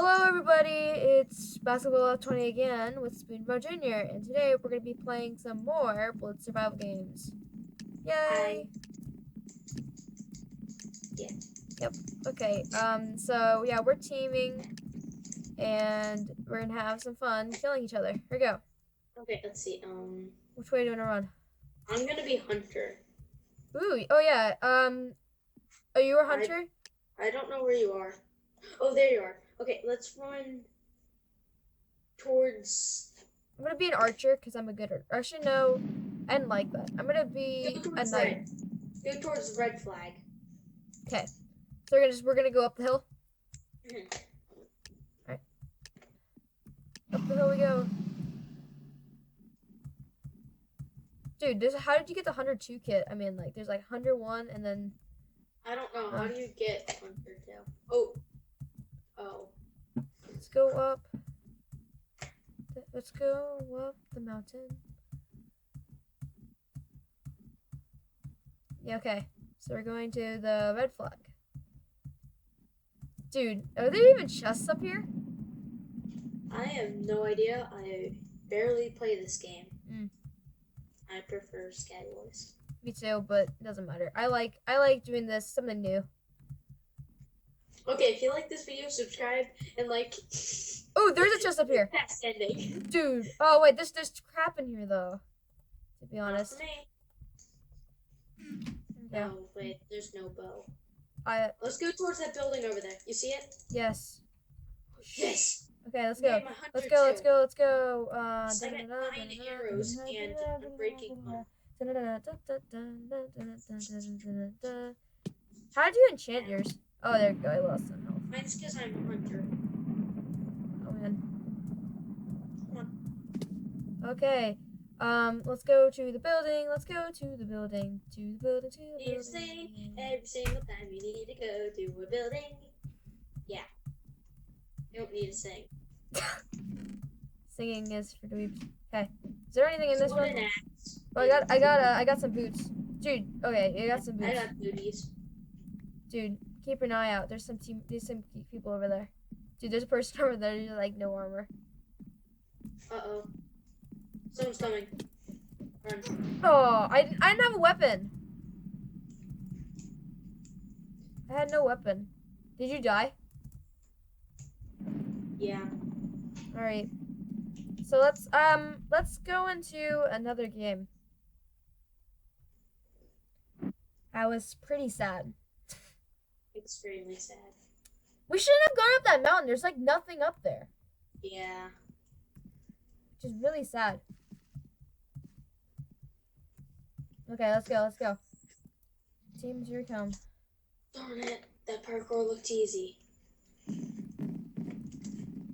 Hello everybody, it's Basketball 20 again with spoonbrojr, and today we're going to be playing some more Blitz survival games. Hi. Yay! Yeah. Yep. Okay, so yeah, we're teaming, and we're going to have some fun killing each other. Here we go. Okay, let's see. Which way do you want to run? I'm gonna be Hunter. Ooh, oh yeah, are you a hunter? I don't know where you are. Oh, there you are. Okay, let's run towards. I'm going to be an archer, because I'm a good archer. Actually, no, I didn't like that. I'm going to be Go a towards knight. red. Go towards the red flag. Okay, so we're gonna go up the hill. Alright. Up the hill we go. Dude, how did you get the 102 kit? I mean, like, there's like 101 and then... I don't know. How do you get Hunter tail? Oh. Let's go up. Let's go up the mountain. Yeah, okay. So we're going to the red flag. Dude, are there even chests up here? I have no idea. I barely play this game. I prefer Sky Wars. Me too, but it doesn't matter. I like doing this, something new. Okay, if you like this video, subscribe and like. Oh, there's a chest up here. Fast ending. Dude. Oh wait, there's crap in here though. To be honest. Not for me. Yeah. No, wait, there's no bow. Let's go towards that building over there. You see it? Yes. Yes. Okay, let's go. Let's go. I got 9 arrows and a breaking one. How did you enchant yours? Oh, there you go. I lost some health. Mine's because I'm a hunter. Oh man. Come on. Okay. Let's go to the building. Let's go to the building. To the building. To the building. You sing every single time you need to go to a building. Yeah. You don't need to sing. Singing is for dweebs. Okay. Is there anything in this one? Oh, I got some boots. Dude, okay, I got some boots. I got booties. Dude, keep an eye out. There's some people over there. Dude, there's a person over there who's like no armor. Uh-oh. Someone's coming. Run. Oh, I didn't have a weapon. I had no weapon. Did you die? Yeah. All right. So let's go into another game. I was pretty sad. Extremely sad. We shouldn't have gone up that mountain. There's like nothing up there. Yeah. Which is really sad. Okay, let's go. Teams, here come. Darn it. That parkour looked easy.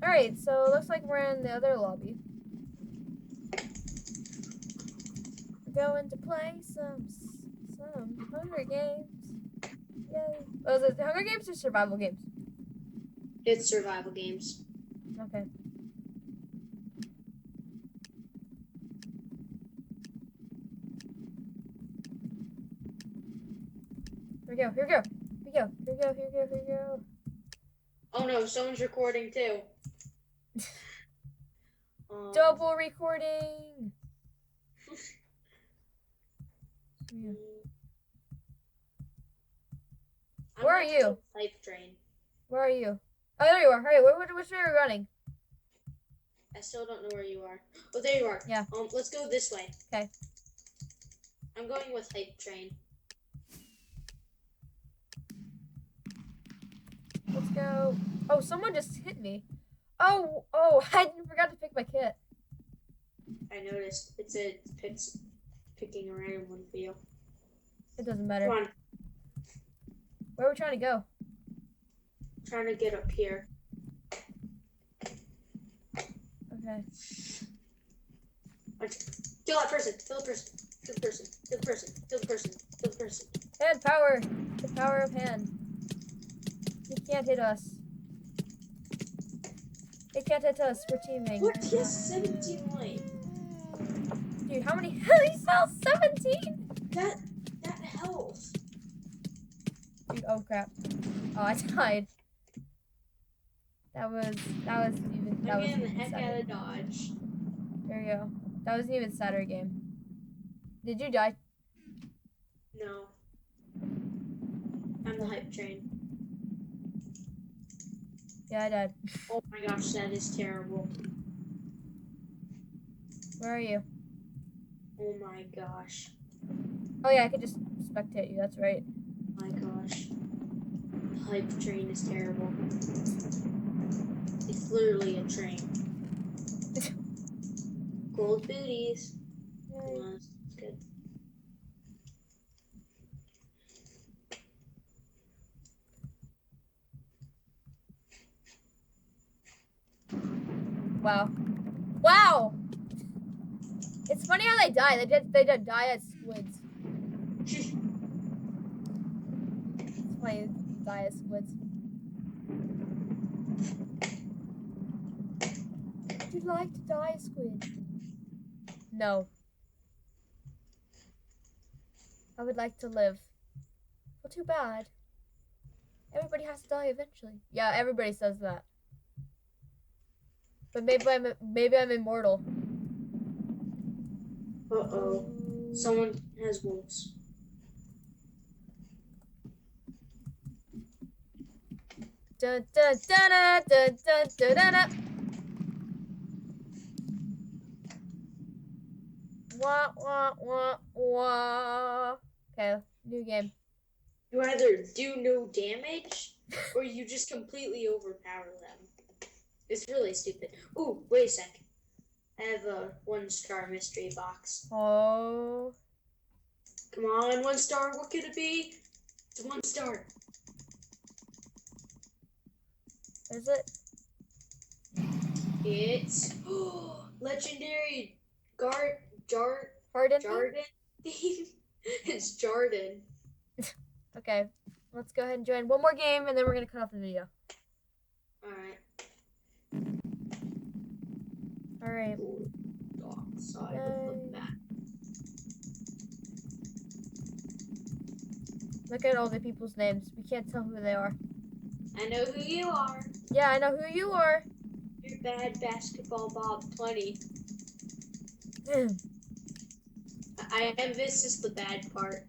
Alright, so it looks like we're in the other lobby. We're going to play some Hunger Games. Yay. Oh, is it Hunger Games or survival games? It's survival games. Okay. Here we go. Oh no, someone's recording too. Double recording. Yeah. Where are you? Hype train. Where are you? Oh, there you are. Hey, which way are we running? I still don't know where you are. Oh, there you are. Yeah. Let's go this way. Okay. I'm going with hype train. Let's go. Oh, someone just hit me. Oh, I forgot to pick my kit. I noticed. It's picking a random one for you. It doesn't matter. Come on. Where are we trying to go? Trying to get up here. Okay. Kill that person. Kill the person. Kill the person. Kill the person. Kill the person. Kill the person. Hand power. The power of hand. He can't hit us. He can't hit us. We're teaming. What? He has 17 life. Dude, how many? He sells 17. That health. Dude, oh crap. Oh, I died. That was even. That I'm was getting the even heck sadder. out of Dodge. There you go. That was an even sadder game. Did you die? No. I'm the hype train. Yeah, I died. Oh my gosh, that is terrible. Where are you? Oh my gosh. Oh yeah, I could just spectate you. That's right. Oh my gosh. The hype train is terrible. It's literally a train. Gold booties. Yay. That's good. Wow. Wow! It's funny how they die. They did die as squids. It's funny you die as squids. Would you like to die as squid? No. I would like to live. Well, too bad. Everybody has to die eventually. Yeah, everybody says that. But maybe I'm immortal. Uh-oh. Someone has wolves. Dun dun dun dun dun dun dun dun. Wah wah wah wah. Okay, new game. You either do no damage or you just completely overpower them. It's really stupid. Ooh, wait a sec. I have a 1-star mystery box. Oh. Come on, 1 star. What could it be? It's 1 star. Is it? It's legendary Harden? Jarden theme. It's Jarden. Okay, let's go ahead and join one more game, and then we're gonna cut off the video. Alright. Alright. Dark side of the map. Look at all the people's names. We can't tell who they are. I know who you are. Yeah, I know who you are. You're bad basketball Bob 20. This is the bad part.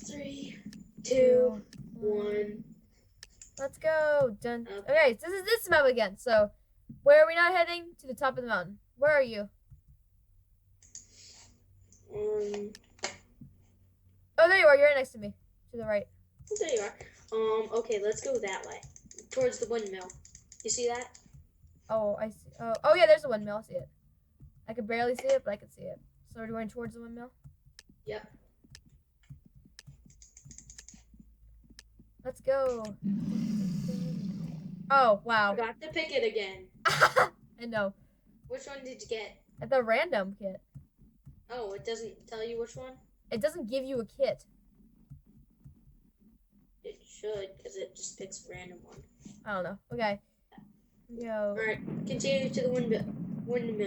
3, 2, 1. Let's go. Done. Okay, so this map again. So, where are we not heading? To the top of the mountain. Where are you? Oh, there you are. You're right next to me. To the right. There you are. Okay, let's go that way. Towards the windmill. You see that? Oh, I see. Oh yeah, there's a windmill. I see it. I could barely see it, but I can see it. So we're going towards the windmill? Yep. Let's go. Oh, wow. Forgot to pick it again. I know. Which one did you get? At the random kit. Oh, it doesn't tell you which one? It doesn't give you a kit. It should, because it just picks a random one. I don't know. Okay. Yo. Alright, continue to the windmill.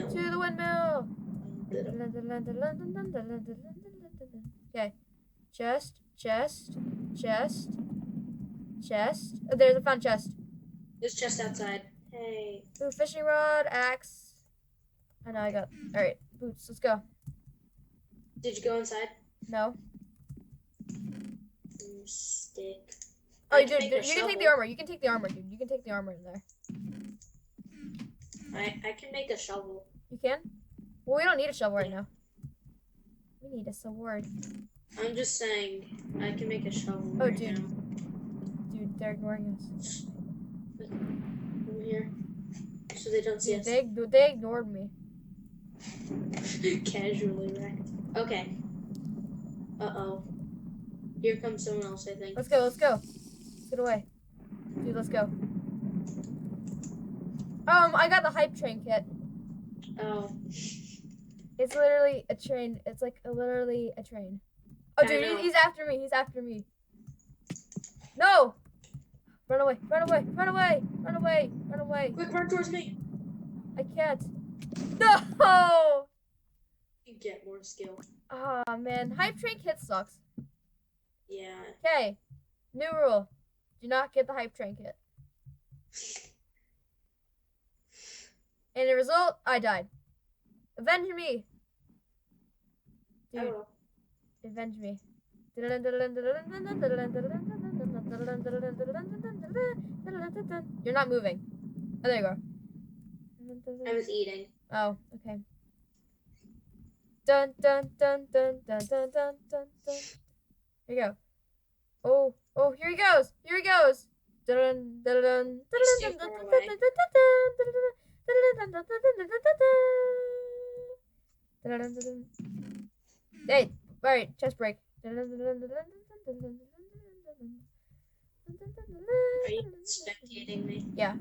To the windmill. Okay. Chest. Oh, there's a found chest. There's chest outside. Hey. Ooh, fishing rod, axe. I know I got. Alright, boots. Let's go. Did you go inside? No. Stick. Oh, dude, you can take the armor. You can take the armor, dude. You can take the armor in there. I can make a shovel. You can? Well, we don't need a shovel right now. We need a sword. I'm just saying, I can make a shovel Oh, right dude. now. Dude, they're ignoring us. Over here. So they don't see Dude, us. they ignored me. Casually wrecked. Okay. Uh-oh. Here comes someone else, I think. Let's go. Let's get away. Dude, let's go. I got the hype train kit. Oh. It's literally a train. It's like literally a train. Oh, dude, he's after me. He's after me. No! Run away. Quick, run towards me. I can't. No! You get more skill. Oh, man. Hype train kit sucks. Yeah. Okay. New rule. Do not get the hype train kit. And the result, I died. Avenge me. Dude, Oh. avenge me. You're not moving. Oh, there you go. I was eating. Oh, okay. Dun dun dun dun dun dun dun dun dun. Here you go. Oh, oh, here he goes. Here he goes. Dun dun dun dun He's too dun far dun away. dun dun. Hey, alright, chest break. Are you spectating me? Yeah.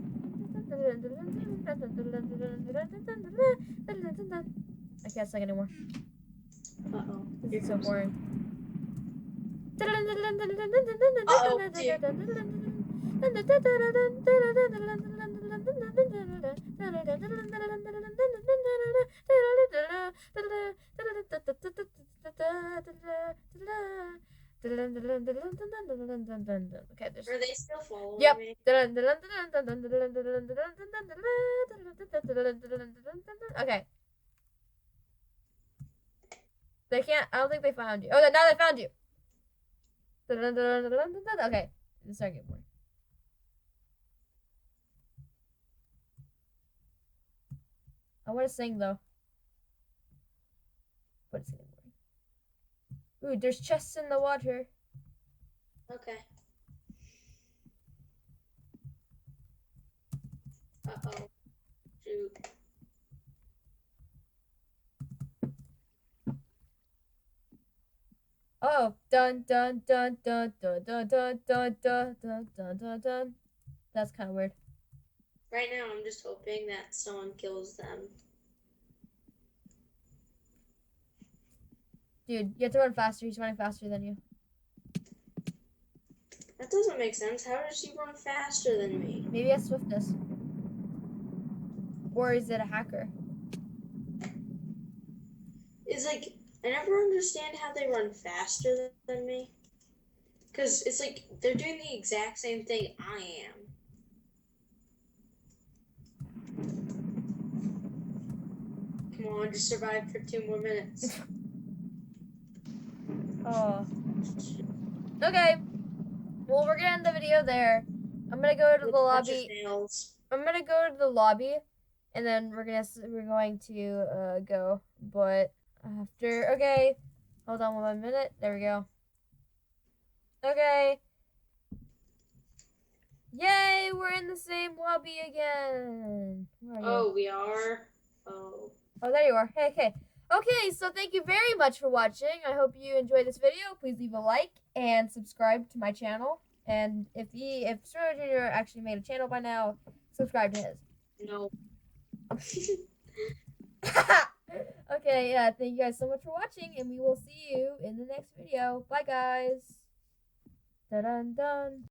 I can't sing anymore. Uh-oh. This is so boring. Uh-oh, dude. Okay, there's. Are they still following Yep. me? Okay. They can't. I don't think they found you. Oh, now they found you. Okay. It's starting to get boring. I want to sing though. But it's getting boring. Ooh, there's chests in the water. Okay. Uh-oh. Shoot. Oh, dun dun dun dun dun dun dun dun dun dun dun dun dun. That's kind of weird. Right now, I'm just hoping that someone kills them. Dude, you have to run faster. He's running faster than you. That doesn't make sense. How does he run faster than me? Maybe he has swiftness. Or is it a hacker? It's like, I never understand how they run faster than me. Because it's like, they're doing the exact same thing I am. Come on, just survive for 2 more minutes. Oh. Okay. Well, we're gonna end the video there. I'm gonna go to the lobby. I'm gonna go to the lobby, and then we're going to go. But after, okay, hold on 1 minute. There we go. Okay. Yay! We're in the same lobby again. Where are you? Oh, we are? Oh. Oh, there you are. Hey, okay. Okay, so thank you very much for watching. I hope you enjoyed this video. Please leave a like and subscribe to my channel. And if spoonbrojr actually made a channel by now, subscribe to his. No. Okay, yeah, thank you guys so much for watching, and we will see you in the next video. Bye, guys. Dun dun dun.